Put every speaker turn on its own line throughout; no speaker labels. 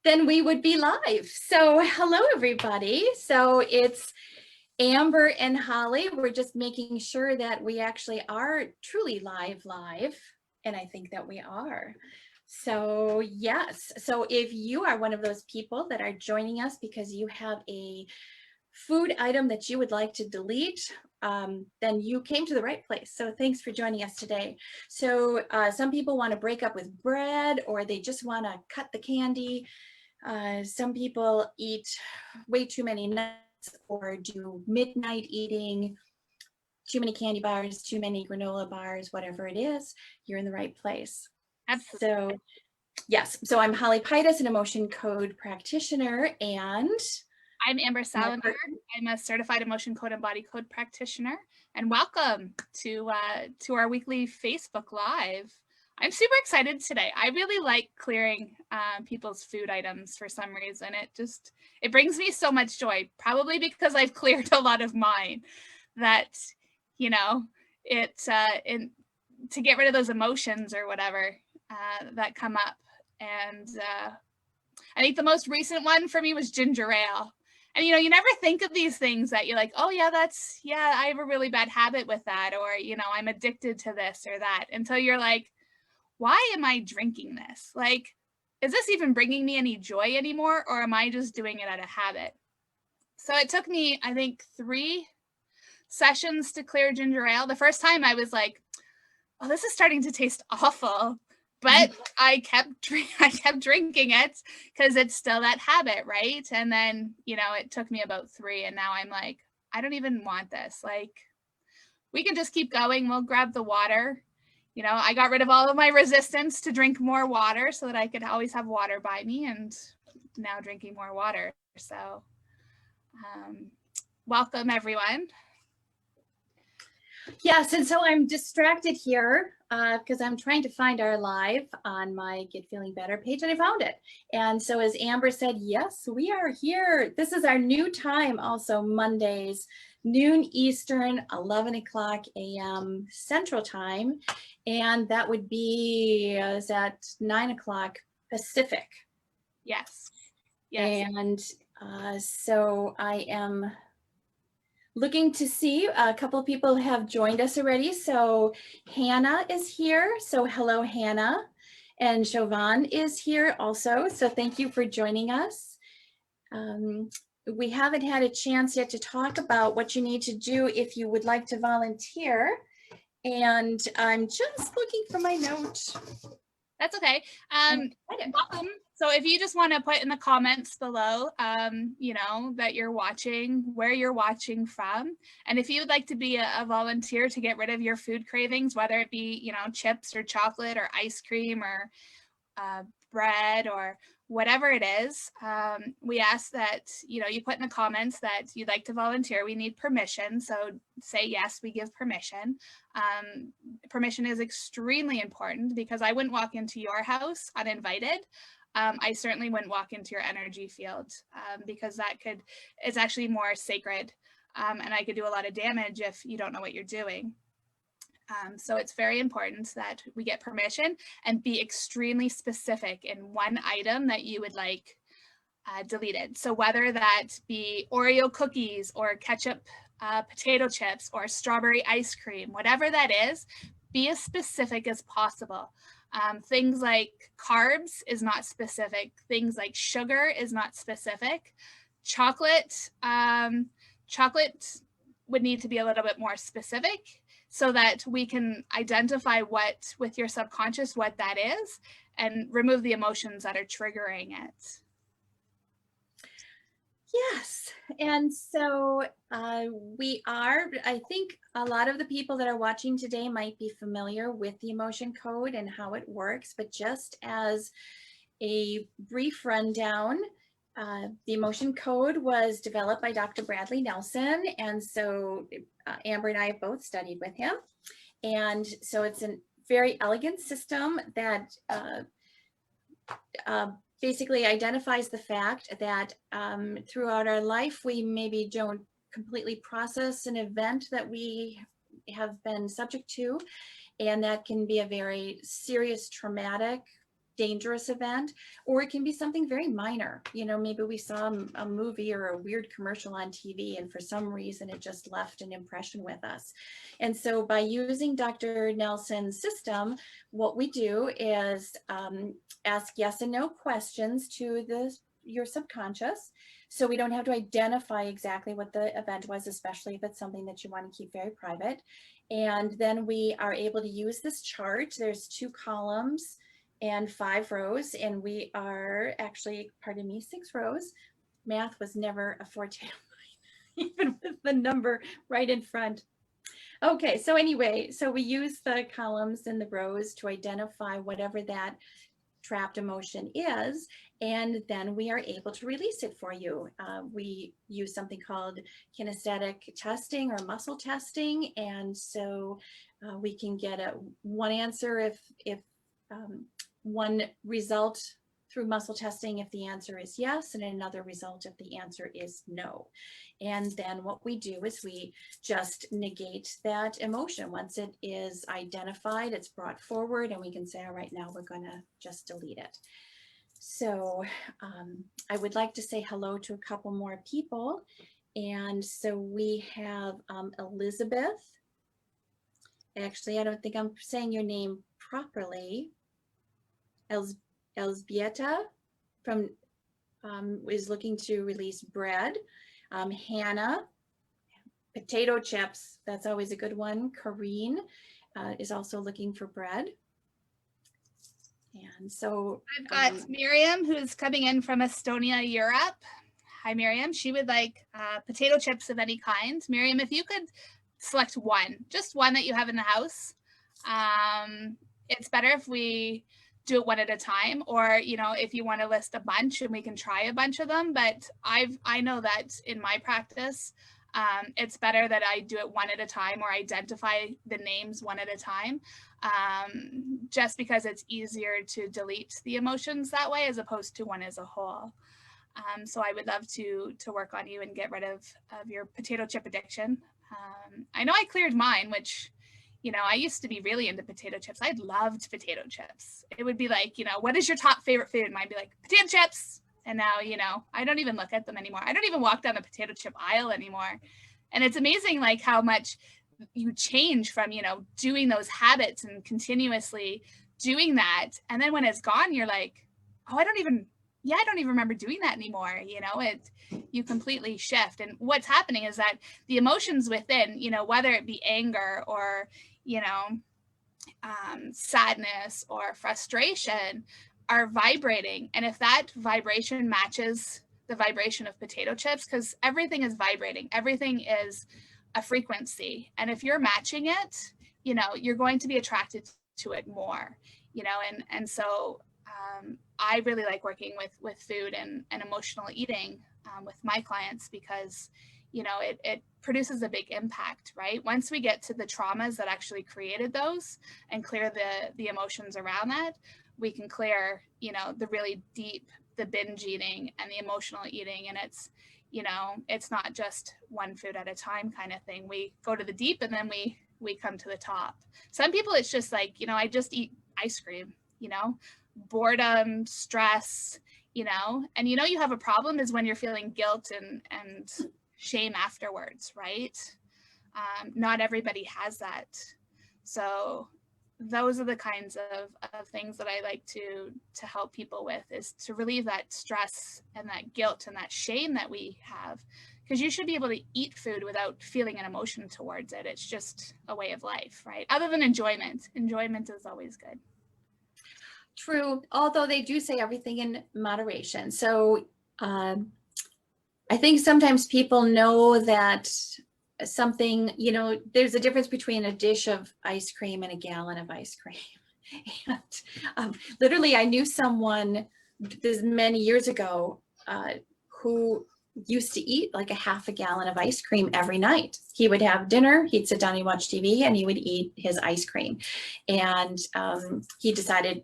then we would be live. So hello, everybody. So it's Amber and Holly. We're just making sure that we actually are truly live. And I think that we are. So yes, so if you are one of those people that are joining us because you have a food item that you would like to delete, then you came to the right place. So thanks for joining us today. So some people want to break up with bread, or they just want to cut the candy. Some people eat way too many nuts or do midnight eating, too many candy bars, too many granola bars, whatever it is, you're in the right place.
Absolutely.
So yes, so I'm Holly Pitas, an emotion code practitioner, and
I'm Amber Salembier. I'm a certified emotion code and body code practitioner, and welcome to our weekly Facebook Live. I'm super excited today. I really like clearing people's food items for some reason. It brings me so much joy, probably because I've cleared a lot of mine, that, you know, to get rid of those emotions or whatever that come up. And I think the most recent one for me was ginger ale. And, you never think of these things that you're like, oh yeah, I have a really bad habit with that. Or, I'm addicted to this or that, until you're like, why am I drinking this? Like, is this even bringing me any joy anymore? Or am I just doing it out of habit? So it took me, I think, 3 sessions to clear ginger ale. The first time I was like, oh, this is starting to taste awful. But I kept drinking it because it's still that habit, right? And then, it took me about 3, and now I'm like, I don't even want this. Like, we can just keep going. We'll grab the water. I got rid of all of my resistance to drink more water so that I could always have water by me, and now drinking more water. So welcome, everyone.
Yes, and so I'm distracted here because I'm trying to find our live on my Get Feeling Better page, and I found it. And so as Amber said, yes, we are here. This is our new time, also Mondays, noon Eastern, 11 o'clock a.m. Central Time. And that would be is at 9 o'clock Pacific.
Yes.
And so I am looking to see a couple of people have joined us already. So Hannah is here. So hello, Hannah. And Chauvin is here also. So thank you for joining us. We haven't had a chance yet to talk about what you need to do if you would like to volunteer. And I'm just looking for my note.
That's okay. Welcome. So if you just want to put in the comments below, that you're watching, where you're watching from, and if you would like to be a volunteer to get rid of your food cravings, whether it be, chips or chocolate or ice cream or bread or whatever it is, we ask that, you put in the comments that you'd like to volunteer. We need permission. So say, yes, we give permission. Permission is extremely important, because I wouldn't walk into your house uninvited. I certainly wouldn't walk into your energy field, because it's actually more sacred, and I could do a lot of damage if you don't know what you're doing. So it's very important that we get permission and be extremely specific in one item that you would like deleted. So whether that be Oreo cookies or ketchup potato chips or strawberry ice cream, whatever that is, be as specific as possible. Things like carbs is not specific. Things like sugar is not specific. Chocolate would need to be a little bit more specific, so that we can identify with your subconscious, what that is, and remove the emotions that are triggering it.
Yes, and so I think a lot of the people that are watching today might be familiar with the emotion code and how it works, but just as a brief rundown, the emotion code was developed by Dr. Bradley Nelson, and so Amber and I have both studied with him, and so it's a very elegant system that basically identifies the fact that throughout our life, we maybe don't completely process an event that we have been subject to, and that can be a very serious traumatic dangerous event, or it can be something very minor. You know, maybe we saw a movie or a weird commercial on TV, and for some reason it just left an impression with us. And so by using Dr. Nelson's system, what we do is ask yes and no questions to your subconscious. So we don't have to identify exactly what the event was, especially if it's something that you want to keep very private. And then we are able to use this chart. There's 2 columns and 5 rows, and we are actually, pardon me, 6 rows. Math was never a forte of mine, even with the number right in front. Okay, so anyway, so we use the columns and the rows to identify whatever that trapped emotion is, and then we are able to release it for you. We use something called kinesthetic testing or muscle testing, and so we can get one answer if one result through muscle testing if the answer is yes, and another result if the answer is no. And then what we do is we just negate that emotion. Once it is identified, it's brought forward, and we can say, all right, now we're going to just delete it. So I would like to say hello to a couple more people. And so we have Elizabeth. Actually, I don't think I'm saying your name properly. Elzbieta from is looking to release bread. Hannah, potato chips, that's always a good one. Kareen is also looking for bread. And so
I've got Miriam, who's coming in from Estonia, Europe. Hi, Miriam. She would like potato chips of any kind. Miriam, if you could select one, just one that you have in the house. It's better if we do it one at a time, or, you know, if you want to list a bunch and we can try a bunch of them. But I know that in my practice, it's better that I do it one at a time, or identify the names one at a time, just because it's easier to delete the emotions that way as opposed to one as a whole. So I would love to work on you and get rid of your potato chip addiction. I know I cleared mine, which, you know, I used to be really into potato chips. I loved potato chips. It would be like, you know, what is your top favorite food? And I'd be like, potato chips. And now, you know, I don't even look at them anymore. I don't even walk down the potato chip aisle anymore. And it's amazing, like, how much you change from, you know, doing those habits and continuously doing that. And then when it's gone, you're like, oh, I don't even remember doing that anymore. You know, you completely shift. And what's happening is that the emotions within, you know, whether it be anger or, you know, sadness or frustration, are vibrating. And if that vibration matches the vibration of potato chips, because everything is vibrating, everything is a frequency. And if you're matching it, you know, you're going to be attracted to it more, you know, and so I really like working with food and emotional eating with my clients, because, you know, it produces a big impact, right? Once we get to the traumas that actually created those and clear the emotions around that, we can clear, you know, the really deep, the binge eating and the emotional eating. And it's, you know, it's not just one food at a time kind of thing. We go to the deep and then we come to the top. Some people, it's just like, you know, I just eat ice cream, you know, boredom, stress, you know, and, you know, you have a problem is when you're feeling guilt and shame afterwards, right? Not everybody has that. So those are the kinds of things that I like to help people with, is to relieve that stress and that guilt and that shame that we have, because you should be able to eat food without feeling an emotion towards it. It's just a way of life, right? Other than enjoyment. Enjoyment is always good.
True, although they do say everything in moderation. So I think sometimes people know that something, you know, there's a difference between a dish of ice cream and a gallon of ice cream. And literally, I knew someone this many years ago who used to eat like a half a gallon of ice cream every night. He would have dinner, he'd sit down and watch TV, and he would eat his ice cream. And he decided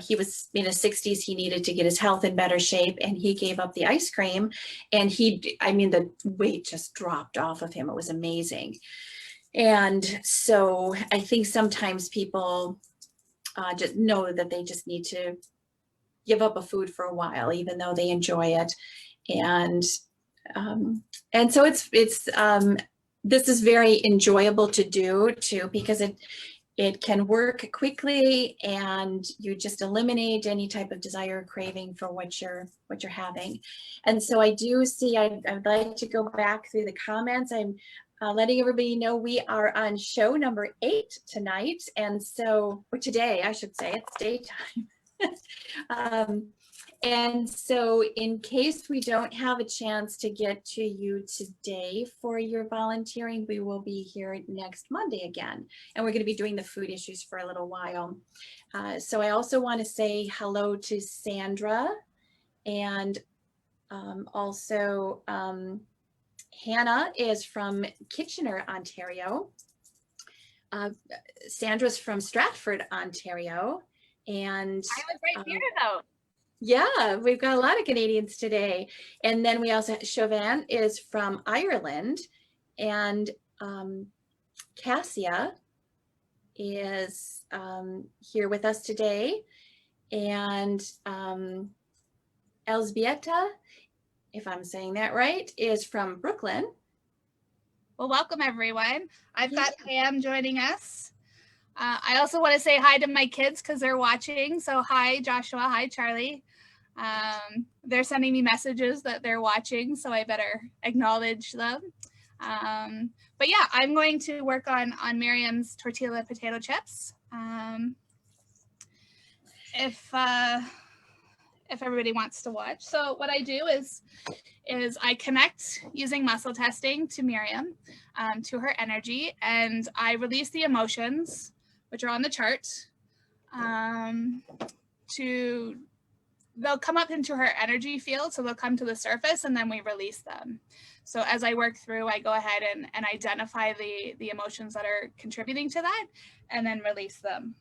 he was in his 60s, he needed to get his health in better shape, and he gave up the ice cream, and I mean, the weight just dropped off of him. It was amazing. And so I think sometimes people just know that they just need to give up a food for a while, even though they enjoy it. And so this is very enjoyable to do too, because it can work quickly, and you just eliminate any type of desire or craving for what you're having. And so I do see, I'd like to go back through the comments. I'm letting everybody know we are on show number 8 tonight. And so, or today, I should say, it's daytime. And so in case we don't have a chance to get to you today for your volunteering, we will be here next Monday again. And we're going to be doing the food issues for a little while. So I also want to say hello to Sandra, and also Hannah is from Kitchener, Ontario. Sandra's from Stratford, Ontario. And
I was right here though.
Yeah, we've got a lot of Canadians today. And then we also, Chauvin is from Ireland, and Cassia is here with us today. And Elzbieta, if I'm saying that right, is from Brooklyn.
Well, welcome everyone. I've got Pam joining us. I also want to say hi to my kids because they're watching. So hi, Joshua. Hi, Charlie. They're sending me messages that they're watching, so I better acknowledge them. But yeah, I'm going to work on Miriam's tortilla potato chips. If everybody wants to watch. So what I do is I connect using muscle testing to Miriam, to her energy, and I release the emotions, which are on the chart, they'll come up into her energy field, so they'll come to the surface, and then we release them. So as I work through, I go ahead and identify the emotions that are contributing to that, and then release them.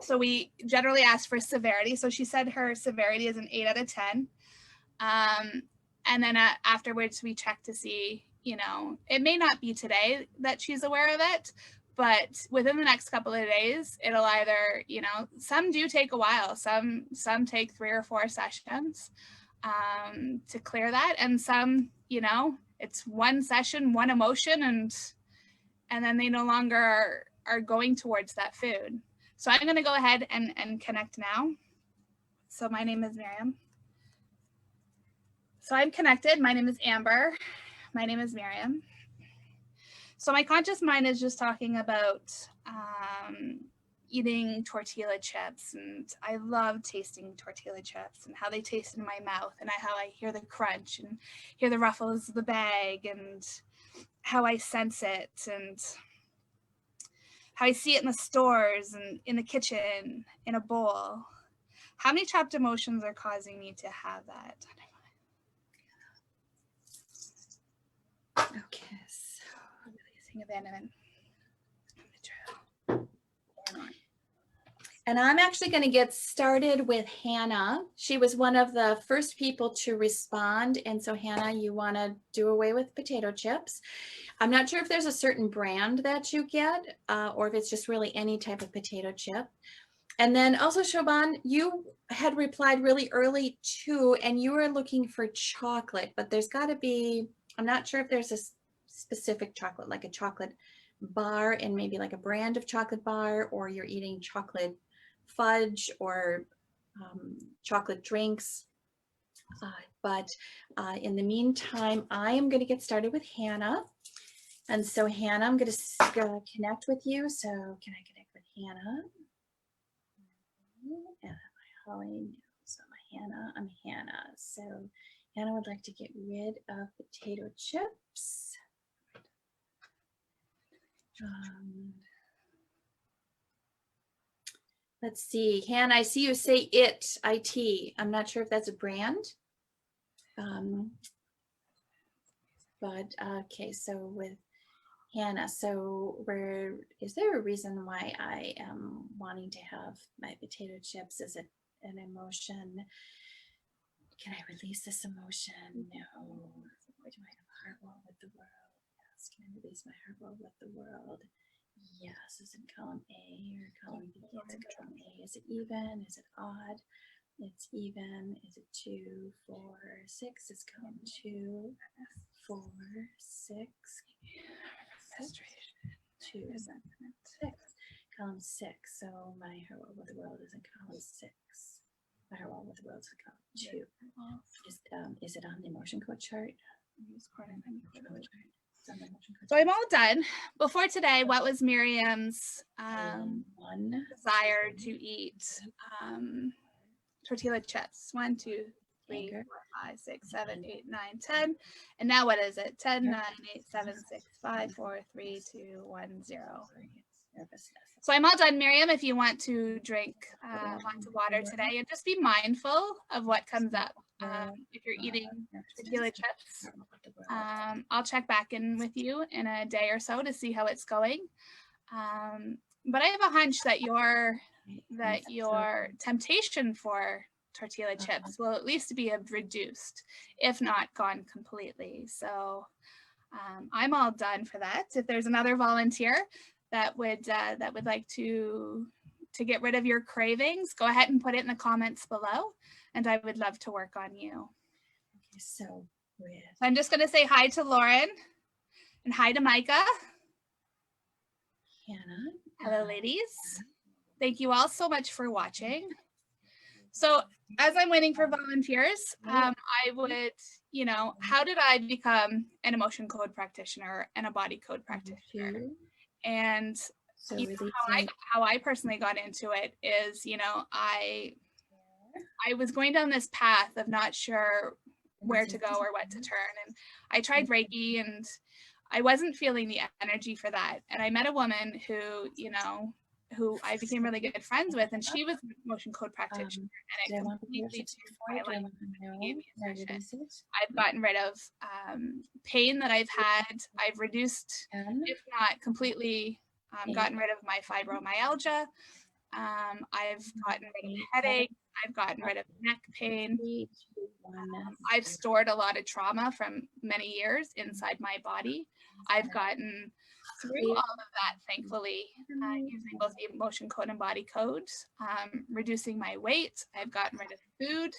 So we generally ask for severity. So she said her severity is an 8 out of 10. And then afterwards, we check to see, it may not be today that she's aware of it, but within the next couple of days, it'll either, some do take a while. Some take 3 or 4 sessions to clear that. And some, it's one session, one emotion, and then they no longer are going towards that food. So I'm going to go ahead and connect now. So my name is Miriam. So I'm connected. My name is Amber. My name is Miriam. So my conscious mind is just talking about eating tortilla chips, and I love tasting tortilla chips and how they taste in my mouth, and how I hear the crunch and hear the ruffles of the bag, and how I sense it, and how I see it in the stores and in the kitchen, in a bowl. How many trapped emotions are causing me to have that?
Okay, so
releasing abandonment.
And I'm actually going to get started with Hannah. She was one of the first people to respond. And so Hannah, you want to do away with potato chips. I'm not sure if there's a certain brand that you get, or if it's just really any type of potato chip. And then also, Shoban, you had replied really early too, and you were looking for chocolate, but there's got to be, I'm not sure if there's a specific chocolate, like a chocolate bar and maybe like a brand of chocolate bar, or you're eating chocolate fudge or chocolate drinks. But in the meantime, I am going to get started with Hannah. And so Hannah, I'm going to connect with you. So can I connect with Hannah? And Holly, so I'm Hannah. So Hannah would like to get rid of potato chips. Let's see, Hannah, I see you say IT. I'm not sure if that's a brand. But okay, so with Hannah, so is there a reason why I am wanting to have my potato chips? Is it an emotion? Can I release this emotion? No. Why do I have a heart wall with the world? Yes. Can I release my heart wall with the world? Yes, is it column A or column B? It's in column A. Is it even? Is it odd? It's even. Is it 2, 4, 6? It's column 2, 4, 6. 2, 7, 6. Column 6. So my Her World with the World is in column 6. My Her World with the World is in column 2. Is it on the emotion code chart?
So I'm all done. Before today, what was Miriam's desire to eat tortilla chips? 1, 2, 3, 4, 5, 6, 7, 8, 9, 10. And now what is it? 10, 9, 8, 7, 6, 5, 4, 3, 2, 1, 0. So I'm all done, Miriam. If you want to drink lots of water today, and just be mindful of what comes up. If you're eating tortilla chips, I'll check back in with you in a day or so to see how it's going. But I have a hunch that your temptation for tortilla chips will at least be reduced, if not gone completely. So I'm all done for that. If there's another volunteer that would like to get rid of your cravings, go ahead and put it in the comments below, and I would love to work on you.
Okay, so
I'm just going to say hi to Lauren and hi to Micah.
Hannah.
Hello, ladies. Thank you all so much for watching. So as I'm waiting for volunteers, I would, how did I become an emotion code practitioner and a body code practitioner? And
so
how I personally got into it is, I was going down this path of not sure where to go or what to turn. And I tried Reiki and I wasn't feeling the energy for that. And I met a woman who, who I became really good friends with, and she was a motion code practitioner, and it completely changed my life. I've gotten rid of pain that I've had. I've reduced, if not completely, gotten rid of my fibromyalgia. I've gotten rid of headache. I've gotten rid of neck pain. I've stored a lot of trauma from many years inside my body. I've gotten through all of that, thankfully, using both the emotion code and body codes, reducing my weight. I've gotten rid of food,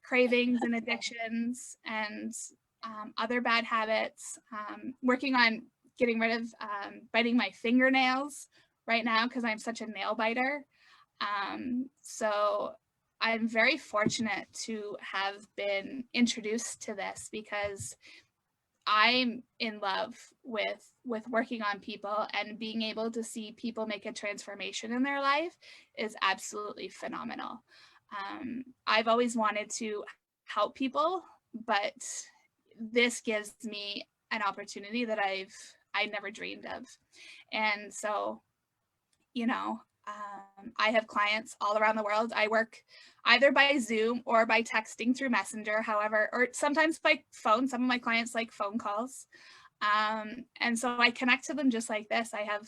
cravings and addictions, and other bad habits, working on getting rid of biting my fingernails right now because I'm such a nail biter. So I'm very fortunate to have been introduced to this because I'm in love with working on people, and being able to see people make a transformation in their life is absolutely phenomenal. I've always wanted to help people, but this gives me an opportunity that I never dreamed of. And so, I have clients all around the world. I work either by Zoom or by texting through Messenger, however, or sometimes by phone. Some of my clients like phone calls. And so I connect to them just like this. I have,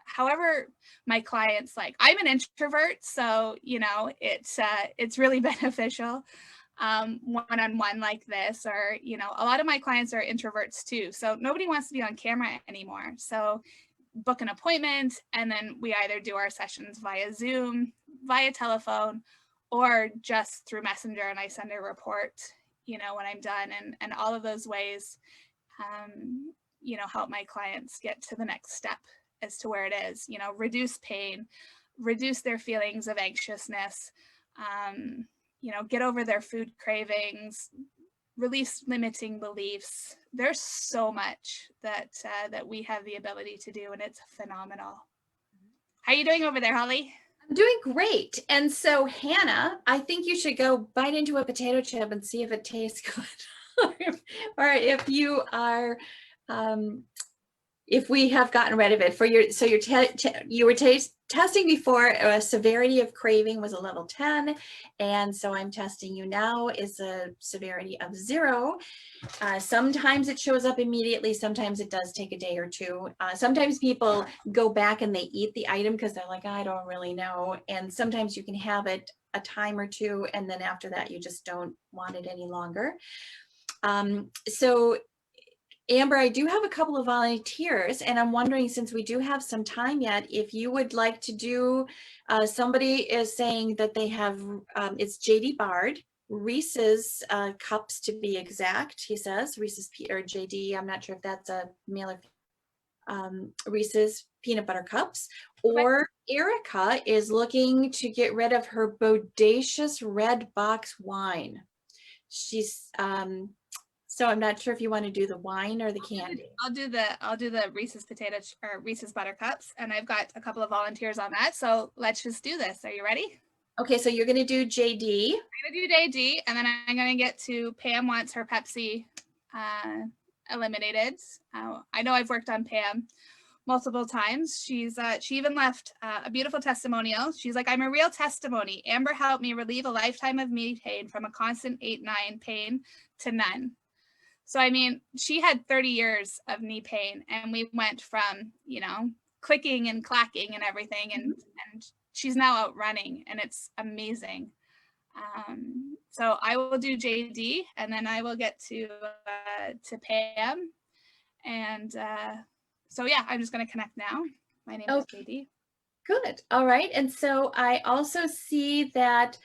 however my clients like. I'm an introvert, so, it's really beneficial one-on-one like this, or, a lot of my clients are introverts too. So nobody wants to be on camera anymore. So book an appointment, and then we either do our sessions via Zoom, via telephone, or just through Messenger, and I send a report, when I'm done, and all of those ways, help my clients get to the next step as to where it is, reduce pain, reduce their feelings of anxiousness, get over their food cravings, release limiting beliefs. There's so much that we have the ability to do, and it's phenomenal. How are you doing over there, Holly?
I'm doing great. And so, Hannah, I think you should go bite into a potato chip and see if it tastes good, or if you are, if we have gotten rid of it. You were testing before. Severity of craving was a level 10, and so I'm testing you now is a severity of 0. Sometimes it shows up immediately. Sometimes it does take a day or two. Sometimes people go back and they eat the item because they're like, I don't really know. And sometimes you can have it a time or two, and then after that, you just don't want it any longer. So Amber, I do have a couple of volunteers, and I'm wondering, since we do have some time yet, if you would like to do, somebody is saying that they have, it's JD Bard, Reese's cups to be exact, he says, Reese's or JD, I'm not sure if that's a male or Reese's peanut butter cups, or Erica is looking to get rid of her bodacious red box wine. She's, so I'm not sure if you want to do the wine or the candy.
I'll do the Reese's potato or Reese's buttercups, and I've got a couple of volunteers on that. So let's just do this. Are you ready?
Okay, so you're going to do JD.
I'm going to do JD, and then I'm going to get to Pam wants her Pepsi eliminated. I know I've worked on Pam multiple times. She even left a beautiful testimonial. She's like, I'm a real testimony. Amber helped me relieve a lifetime of knee pain from a constant 8-9 pain to none. So, I mean, she had 30 years of knee pain, and we went from, you know, clicking and clacking and everything, and she's now out running, and it's amazing. So I will do JD, and then I will get to Pam. And so, yeah, I'm just going to connect now. My name is JD.
Good. All right. And so I also see that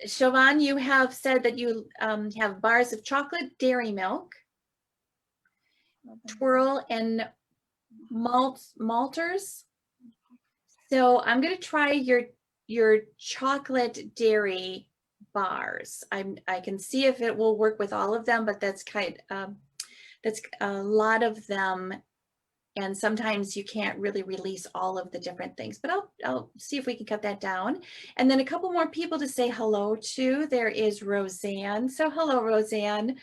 Siobhan, you have said that you have bars of chocolate dairy milk, twirl, and malters. So I'm going to try your chocolate dairy bars. I can see if it will work with all of them, but that's that's a lot of them, and sometimes you can't really release all of the different things, but I'll see if we can cut that down. And then a couple more people to say hello to. There is Roseanne. So hello, Roseanne.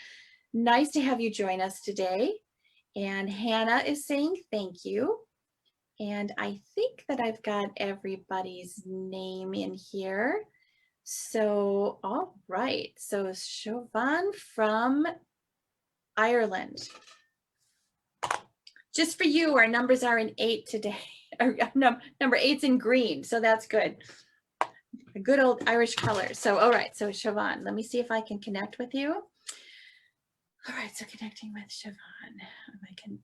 Nice to have you join us today. And Hannah is saying thank you. And I think that I've got everybody's name in here. So, all right. So Siobhan from Ireland. Just for you, our numbers are in 8 today. Number 8's in green, so that's good. A good old Irish color. So, all right. So Siobhan, let me see if I can connect with you. All right, so connecting with Siobhan.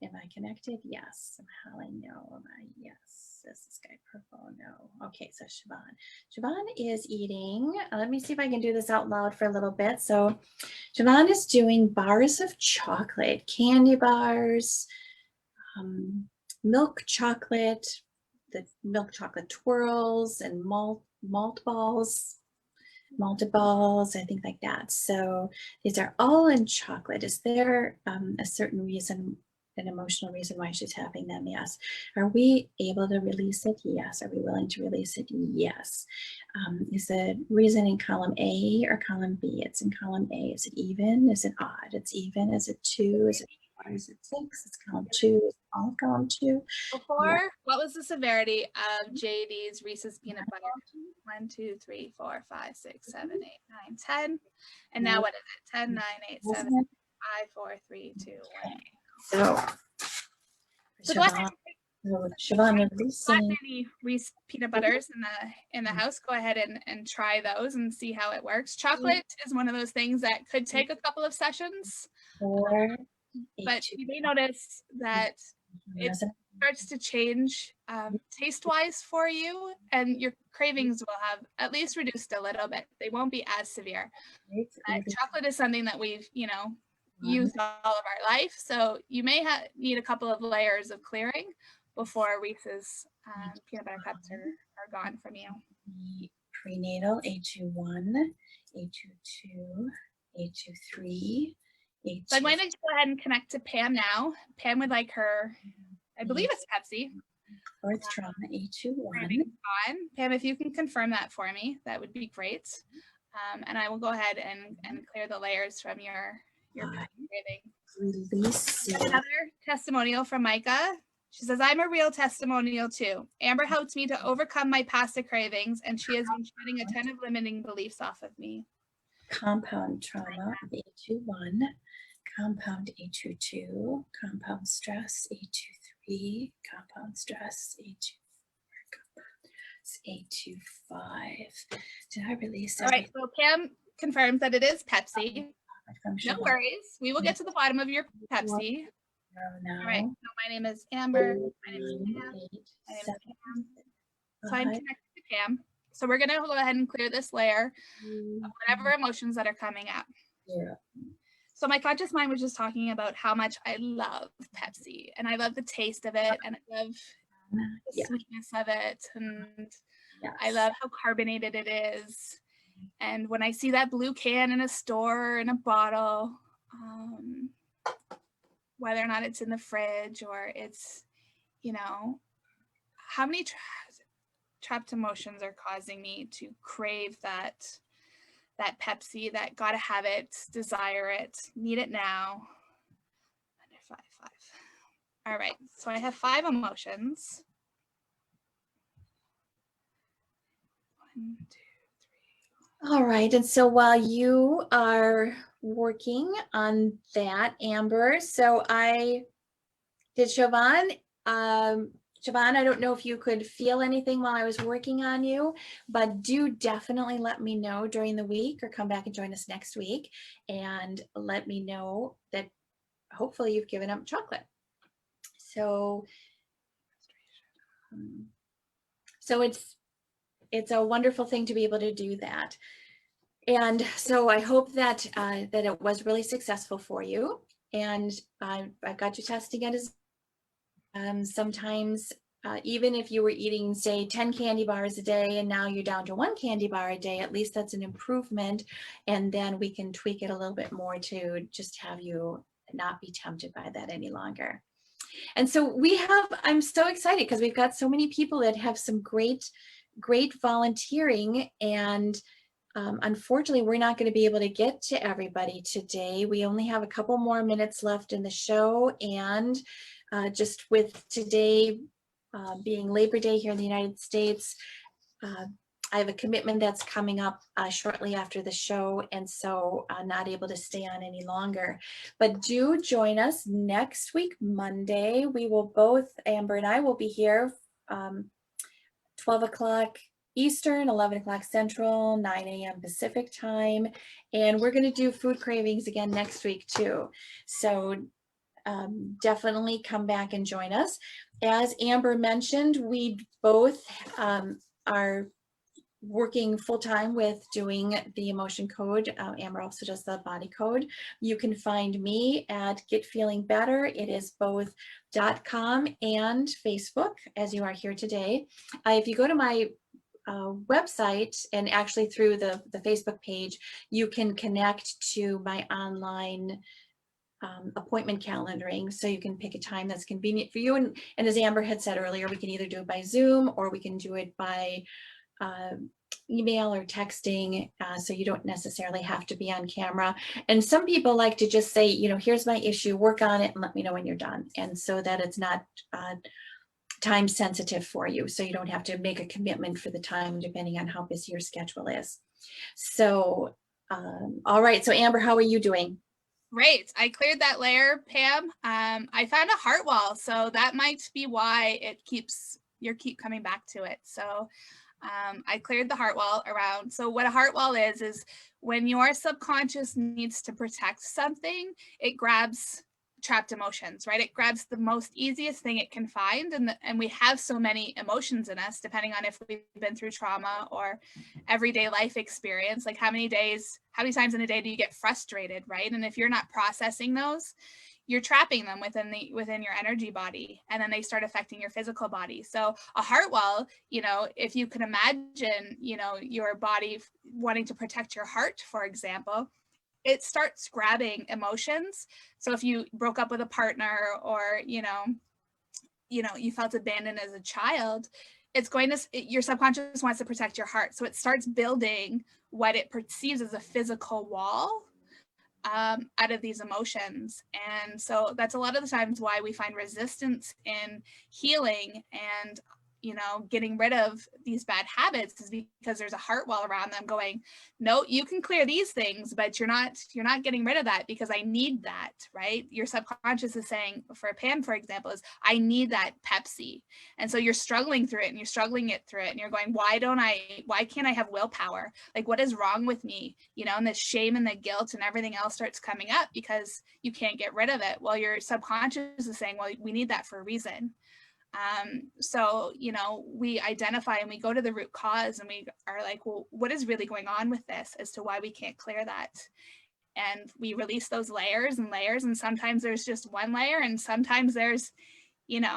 Am I connected? Yes. Holly, no. Yes. Is this guy purple? No. Okay, so Siobhan is eating. Let me see if I can do this out loud for a little bit. So Siobhan is doing bars of chocolate, candy bars, milk chocolate, the milk chocolate twirls, and malt balls. Malted balls, I think like that. So these are all in chocolate. Is there a certain reason, an emotional reason why she's having them? Yes. Are we able to release it? Yes. Are we willing to release it? Yes. Is the reason in column A or column B? It's in column A. Is it even? Is it odd? It's even. Is it 2? Is it 4? Is it 6? It's column 2. Is it all of column 2?
Before, yeah. What was the severity of JD's Reese's peanut butter? 1, 2, 3, 4, 5, 6, 7, 8, 9, 10. And now what is it? 10, 9, 8, 7, 5, 4, 3, 2, 1. So go ahead.
Siobhan,
many Reese peanut butters in the house. Go ahead and try those and see how it works. Chocolate is one of those things that could take a couple of sessions, but you may notice that it starts to change taste-wise for you, and your cravings will have at least reduced a little bit. They won't be as severe. Chocolate is something that we've, used all of our life, so you may need a couple of layers of clearing before Reese's peanut butter cups are gone from you.
Prenatal A21, A22, A23, A2.
So I'm going to go ahead and connect to Pam now. Pam would like her, I believe it's Pepsi.
Birth trauma A21.
Pam, if you can confirm that for me, that would be great. And I will go ahead and clear the layers from your craving.
Release.
Another testimonial from Micah. She says, I'm a real testimonial too. Amber helped me to overcome my pasta cravings, and she has been shedding a ton of limiting beliefs off of me.
Compound trauma A21, compound A22, compound stress A23, compound stress A24, compound A25. Did I release that?
All right, so Pam confirms that it is Pepsi.
from
No
Siobhan.
worries. We will get to the bottom of your Pepsi.
Now.
All right. So my name is Amber. My name is Pam. My name is Pam. So I'm connected to Pam. So we're going to go ahead and clear this layer of whatever emotions that are coming up.
Yeah.
So my conscious mind was just talking about how much I love Pepsi, and I love the taste of it, and I love the sweetness of it, and I love how carbonated it is. And when I see that blue can in a store, in a bottle, whether or not it's in the fridge or it's, you know, how many trapped emotions are causing me to crave that Pepsi, that gotta have it, desire it, need it now. Under 5. All right, so I have 5 emotions. 1, 2, 3.
All right, and so while you are working on that, Amber, so Siobhan, Siobhan, I don't know if you could feel anything while I was working on you, but do definitely let me know during the week or come back and join us next week and let me know that hopefully you've given up chocolate. So it's a wonderful thing to be able to do that. And so I hope that that it was really successful for you. And I got you testing it as sometimes even if you were eating, say, 10 candy bars a day and now you're down to 1 candy bar a day, at least that's an improvement. And then we can tweak it a little bit more to just have you not be tempted by that any longer. And so I'm so excited because we've got so many people that have some great volunteering, and unfortunately, we're not going to be able to get to everybody today. We only have a couple more minutes left in the show, and just with today being Labor Day here in the United States, I have a commitment that's coming up shortly after the show, and so I'm not able to stay on any longer. But do join us next week, Monday. We will both, Amber and I will be here 12 o'clock Eastern, 11 o'clock Central, 9 a.m. Pacific time. And we're going to do food cravings again next week too. So definitely come back and join us. As Amber mentioned, we both are working full-time with doing the emotion code. Amber also does the body code. You can find me at Get Feeling Better. It is both .com and Facebook, as you are here today. If you go to my website, and actually through the Facebook page, you can connect to my online appointment calendaring, so you can pick a time that's convenient for you. And as Amber had said earlier, we can either do it by Zoom or we can do it by email or texting, so you don't necessarily have to be on camera. And some people like to just say, you know, here's my issue, work on it and let me know when you're done. And so that it's not time sensitive for you, so you don't have to make a commitment for the time depending on how busy your schedule is. So all right, so Amber, how are you doing?
Great. I cleared that layer, Pam. I found a heart wall, so that might be why you keep coming back to it. So I cleared the heart wall around. So what a heart wall is when your subconscious needs to protect something, it grabs trapped emotions, right? It grabs the most easiest thing it can find. And we have so many emotions in us, depending on if we've been through trauma or everyday life experience. Like how many times in a day do you get frustrated, right? And if you're not processing those, you're trapping them within your energy body, and then they start affecting your physical body. So a heart wall, you know, if you can imagine, you know, your body wanting to protect your heart, for example, it starts grabbing emotions. So if you broke up with a partner, or you felt abandoned as a child, your subconscious wants to protect your heart, so it starts building what it perceives as a physical wall out of these emotions. And so that's a lot of the times why we find resistance in healing and you know, getting rid of these bad habits is because there's a heart wall around them going, no, you can clear these things, but you're not getting rid of that because I need that, right? Your subconscious is saying, for Pam, for example, is I need that Pepsi. And so you're struggling through it and you're struggling it through it. And you're going, why can't I have willpower? Like, what is wrong with me? You know, and the shame and the guilt and everything else starts coming up because you can't get rid of it. Well, your subconscious is saying, well, we need that for a reason. So, you know, we identify and we go to the root cause and we are like, well, what is really going on with this as to why we can't clear that? And we release those layers and layers. And sometimes there's just one layer and sometimes there's, you know,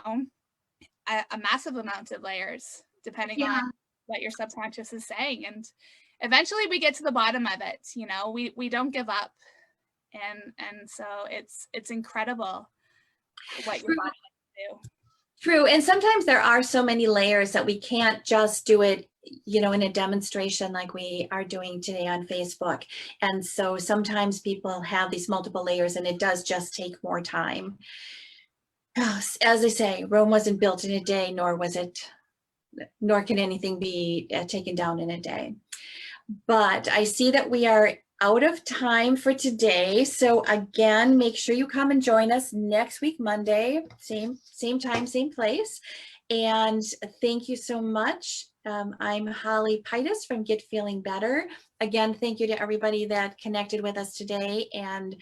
a massive amount of layers depending on what your subconscious is saying. And eventually we get to the bottom of it. You know, we don't give up. And so it's incredible what your body can do.
True. And sometimes there are so many layers that we can't just do it, you know, in a demonstration like we are doing today on Facebook. And so sometimes people have these multiple layers and it does just take more time. As I say, Rome wasn't built in a day, nor can anything be taken down in a day. But I see that we are out of time for today. So again, make sure you come and join us next week, Monday, same time, same place. And thank you so much. I'm Holly Pitas from Get Feeling Better. Again, thank you to everybody that connected with us today, and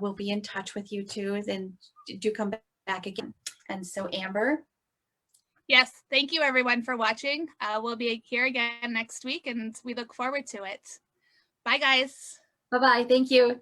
we'll be in touch with you too. Then do come back again. And so Amber.
Yes, thank you everyone for watching. We'll be here again next week and we look forward to it. Bye guys.
Bye-bye. Thank you.